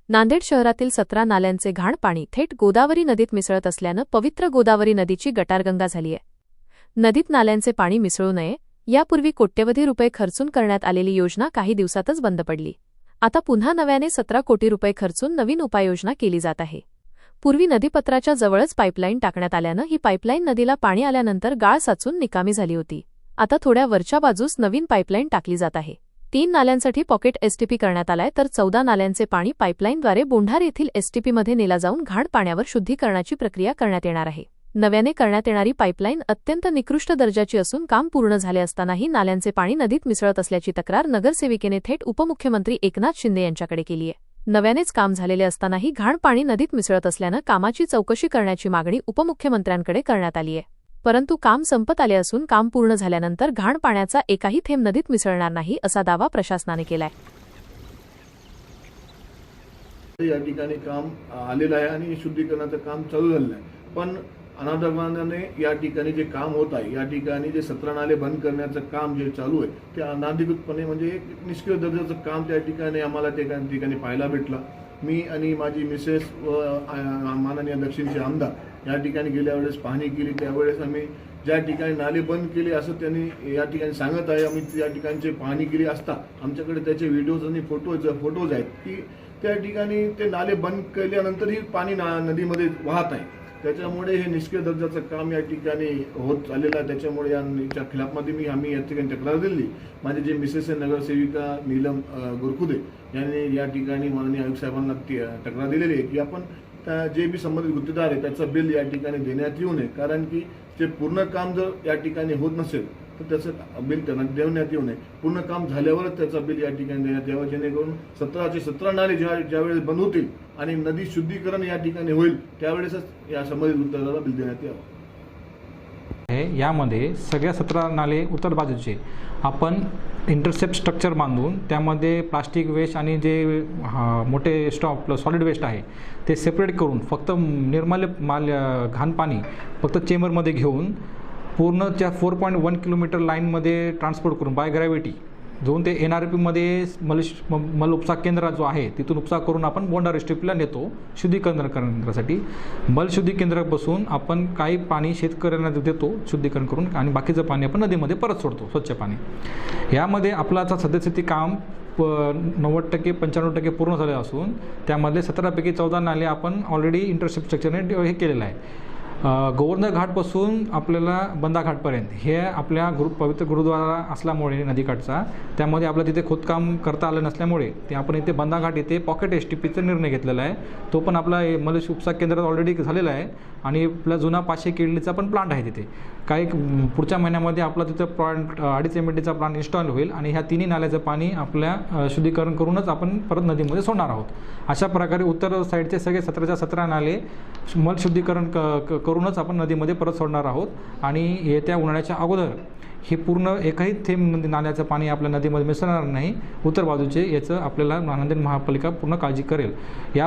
नांदेड शहरातील 17 नाल्यांचे घाण पाणी थेट गोदावरी नदीत मिसळत असल्यानं पवित्र गोदावरी नदीची गटारगंगा झालीय। नदीत नाल्यांचे पाणी मिसळू नये यापूर्वी कोट्यवधी रुपये खर्चून करण्यात आलेली योजना काही दिवसातच बंद पडली। आता पुन्हा नव्याने 17 कोटी रुपये खर्चून नवीन उपाययोजना केली जात आहे। पूर्वी नदीपत्राच्या जवळच पाईपलाईन टाकण्यात आल्यानं ही पाईपलाईन नदीला पाणी आल्यानंतर गाळ साचून निकामी झाली होती। आता थोड्या वरच्या बाजूस नवीन पाईपलाईन टाकली जात आहे। 3 नाल्यांसाठी पॉकेट एसटीपी करण्यात आलाय, तर 14 नाल्यांचे पाणी पाईपलाईनद्वारे बोंढार येथील एसटीपीमध्ये नेला जाऊन घाण पाण्यावर शुद्धीकरणाची प्रक्रिया करण्यात येणार आहे। नव्याने करण्यात येणारी पाईपलाईन अत्यंत निकृष्ट दर्जाची असून काम पूर्ण झाले असतानाही नाल्यांचे पाणी नदीत मिसळत असल्याची तक्रार नगरसेविकेने थेट उपमुख्यमंत्री एकनाथ शिंदे यांच्याकडे केली आहे। नव्यानेच काम झालेले असतानाही घाण पाणी नदीत मिसळत असल्यानं कामाची चौकशी करण्याची मागणी उपमुख्यमंत्र्यांकडे करण्यात आली आहे। परंतु काम संपत आले असून काम पूर्ण झाल्यानंतर घाण पाण्याचा एकाही थेंब नदीत मिसळणार नाही असा दावा प्रशासनाने केलाय। या ठिकाणी काम आलेलं आहे आणि शुद्धीकरणाचं काम चालू झालेलं आहे, पण अनादरमानाने या ठिकाणी जे काम होत आहे, या ठिकाणी जे 17 नाले बंद करण्याचं काम जे चालू आहे ते अनाधिकृतपणे म्हणजे एक निष्क्रिय दर्जाचं काम त्या ठिकाणी आम्हाला त्या ठिकाणी पाहायला भेटलं। मी आणि माझी मिसेस व माननीय दक्षिणचे आमदार या ठिकाणी गेल्या वेळेस पाहणी केली, त्यावेळेस आम्ही ज्या ठिकाणी नाले बंद केले असं त्यांनी या ठिकाणी सांगत आहे। आम्ही त्या ठिकाणची पाहणी केली असता आमच्याकडे त्याचे व्हिडिओज आणि फोटोज आहेत की त्या ठिकाणी ते नाले बंद केल्यानंतरही पाणी नदीमध्ये वाहत आहे। त्याच्यामुळे हे निष्क्रिय दर्जाचं काम या ठिकाणी होत चाललेलं आहे। त्याच्यामुळे याच्या खिलाफमध्ये आम्ही या ठिकाणी तक्रार दिली। माझे जे मिसेस नगरसेविका नीलम गोरखुदे यांनी या ठिकाणी माननीय आयुक्त साहेबांना तक्रार दिलेली आहे की आपण जे बी संबंधित गुत्तेदार आहे त्याचं बिल या ठिकाणी देण्यात येऊ नये, कारण की ते पूर्ण काम जर या ठिकाणी होत नसेल तर त्याचं बिल त्यांना देण्यात येऊ नये। पूर्ण काम झाल्यावरच त्याचं बिल या ठिकाणी देण्यात यावं, जेणेकरून 17चे 17 नाले ज्यावेळेस बंद होतील आणि नदी शुद्धीकरण या ठिकाणी होईल त्यावेळेसच या संबंधित गुत्तेदाराला बिल देण्यात यावं। यामध्ये सगळ्या 17 नाले उत्तर बाजूचे आपण इंटरसेप्ट स्ट्रक्चर बांधून त्यामध्ये प्लास्टिक वेस्ट आणि जे मोठे सॉलिड वेस्ट आहे ते सेपरेट करून फक्त निर्माल्य घाण पाणी फक्त चेंबरमध्ये घेऊन पूर्ण त्या 4.1 किलोमीटर लाईनमध्ये ट्रान्सपोर्ट करून बाय ग्रॅव्हिटी जाऊन ते NRP मल उपसा केंद्र जो आहे तिथून उपसा करून आपण बोंढार एसटीपीला नेतो शुद्धीकरण करण्यासाठी। मल शुद्धी केंद्रात बसून आपण काही पाणी शेतकऱ्यांना देतो शुद्धीकरण करून आणि बाकीचं पाणी आपण नदीमध्ये परत सोडतो, स्वच्छ पाणी। यामध्ये आपलं आता सध्याचे काम 90% 95% पूर्ण झाले असून त्यामधले 17पैकी 14 नाले आपण ऑलरेडी इंटरसेप्ट स्ट्रक्चरने हे केलेलं आहे। गव्हर्नर घाटपासून आपल्याला बंदा घाटपर्यंत हे आपल्या पवित्र गुरुद्वारा असल्यामुळे नदीकाठचा त्यामध्ये आपलं तिथे खोदकाम करता आलं नसल्यामुळे ते आपण इथे बंदा घाट येथे पॉकेट एसटीपीचा निर्णय घेतलेला आहे। तो पण आपला मलश उपसा केंद्रात ऑलरेडी झालेला आहे आणि आपला जुना 500 किडलीचा पण प्लांट आहे तिथे। काही पुढच्या महिन्यामध्ये आपला तिथं प्लांट 2.5 MMTचा प्लांट इन्स्टॉल होईल आणि ह्या तिन्ही नाल्याचं पाणी आपल्या शुद्धीकरण करूनच आपण परत नदीमध्ये सोडणार आहोत। अशा प्रकारे उत्तर साईडचे सगळे 17च्या 17 नाले मल शुद्धीकरण करूनच आपण नदीमध्ये परत सोडणार आहोत आणि येत्या उन्हाळ्याच्या अगोदर हे पूर्ण एकही थेंब नाल्याचं पाणी आपल्या नदीमध्ये मिसळणार नाही उत्तर बाजूचे, याचं आपल्याला नांदेड महापालिका पूर्ण काळजी करेल। या